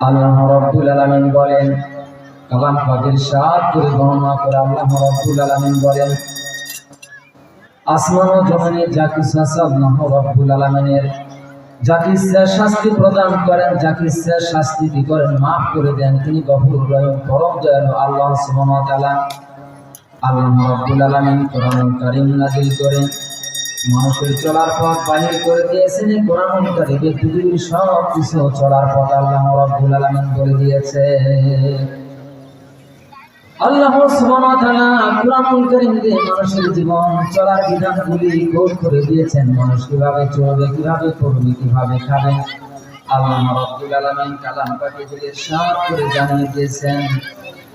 আল্লাহ রাব্বুল আলামিন বলেন, কালাম পাকের সাত করে বর্ণনা করে আল্লাহ রাব্বুল আলামিন বলেন, আসমান ও জমিনে যা কিছু আছে আল্লাহ রাব্বুল আলামিনের, যাকে ইচ্ছা শাস্তি প্রদান করেন, যাকে ইচ্ছা শাস্তি দি করেন, মাফ করে দেন। তিনি গফুর রহিম, পরম দয়ালু আল্লাহ সুবহানাহু ওয়া তাআলা। আল্লাহ রাব্বুল আলামিন কোরআনুল কারীম নাযিল করে মানুষের চলার পথ বাহির করে দিয়েছেন। এই কোরআনুল কারীমে পৃথিবীর সব কিছু চলার পথ আল্লাহ রাব্বুল আলামিন বলে দিয়েছে। আল্লাহ সুবহানাহু ওয়া তাআলা কোরআনুল কারীম দিয়ে মানুষের জীবন চলার বিধানগুলি কোড করে দিয়েছেন। মানুষ কিভাবে চলবে, কিভাবে পড়বে, কিভাবে খাবে, আল্লাহ রাব্বুল আলামিন কালাম পাকে দিয়ে সাত করে জানিয়ে দিয়েছেন।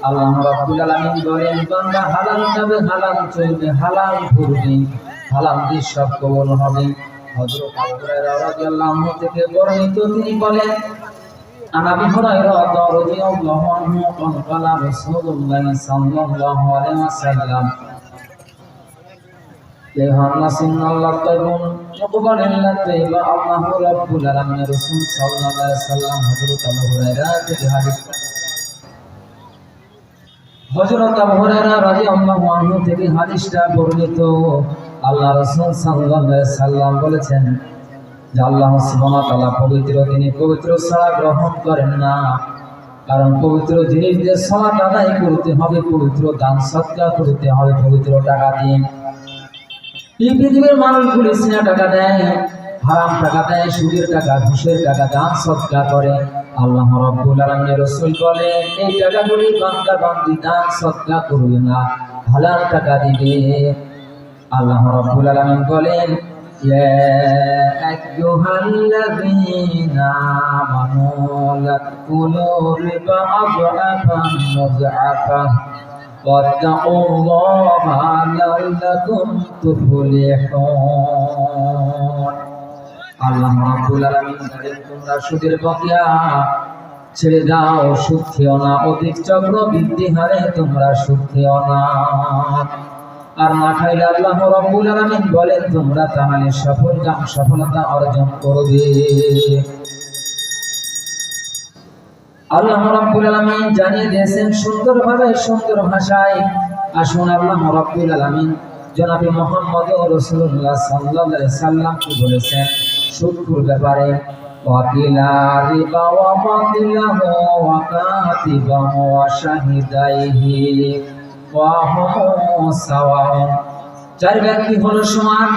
আল্লাহ রাব্বুল আলামিন বলেন, বান্দা হালাল খাবে, হালাল চলবে, হালাল পড়বে, হালাল দিয়ে সব কবুল হবে। হযরত আবু হুরায়রা রাদিয়াল্লাহু আনহু থেকে বর্ণিত, তিনি বলেন, عن ابي هريره رضي الله عنه قال قال رسول الله صلى الله عليه وسلم لها الناس ان الله طيب يقبل الا الطيب الله رب العالمين رسول صلى الله عليه وسلم হযরত আবু হুরায়রা থেকে হাদিস হযরত আবু হুরায়রা রাদিয়াল্লাহু আনহু থেকে হাদিসটা বর্ণিত। আল্লাহ রাসূল সাল্লাল্লাহু আলাইহি ওয়াসাল্লাম বলেছেন যে আল্লাহ সুবহানাহু ওয়া তাআলা পবিত্র, তিনি পবিত্র ছাড়া গ্রহণ করেন না। কারণ পবিত্র জিনিস দিয়ে সালাত আদায় করতে হবে, পবিত্র দান সদকা করতে হবে, পবিত্র টাকা দিয়ে। এই পৃথিবীর মানুষগুলি সিনা টাকা দেয়, হারাম টাকা দেয়, সুদের টাকা, ঘুষের টাকা দান সদকা করে। আল্লাহ রাব্বুল আলামিনের রাসূল বলেন, এই টাকাগুলি বান্দা বান্দি দান সদকা করবে না, হালাল টাকা দিবে। আল্লাহ রাব্বুল আলামিন বলেন, يا أيها الذين آمنوا لا تأكلوا الربا أضعافا مضاعفة واتقوا الله لعلكم تفلحون। আল্লাহ রাব্বুল আলামিন বলেন, তোমরা সুদের বকেয়া ছেড়ে দাও, সুদ খেও না, অধিক চক্রবৃদ্ধি হারে তোমরা সুদ খেও না। আর না খাইলে আল্লাহ রাব্বুল আলামিন বলেন, তোমরা তাহলে সফলতা অর্জন করবে। আল্লাহ রাব্বুল আলামিন জানিয়ে দিয়েছেন সুন্দরভাবে, সুন্দর ভাষায়। আসুন আল্লাহ রাব্বুল আলামিন জনাবে মুহাম্মদ রাসূলুল্লাহ সাল্লাল্লাহু আলাইহি সাল্লাম কি বলেছেন সুদখোর ব্যাপারে। ওয়াকিলা রিবা ওয়া বাতিলাহু ওয়া কাতিবাহু ওয়া শাহিদাইহি চার ব্যক্তি হলো সমান।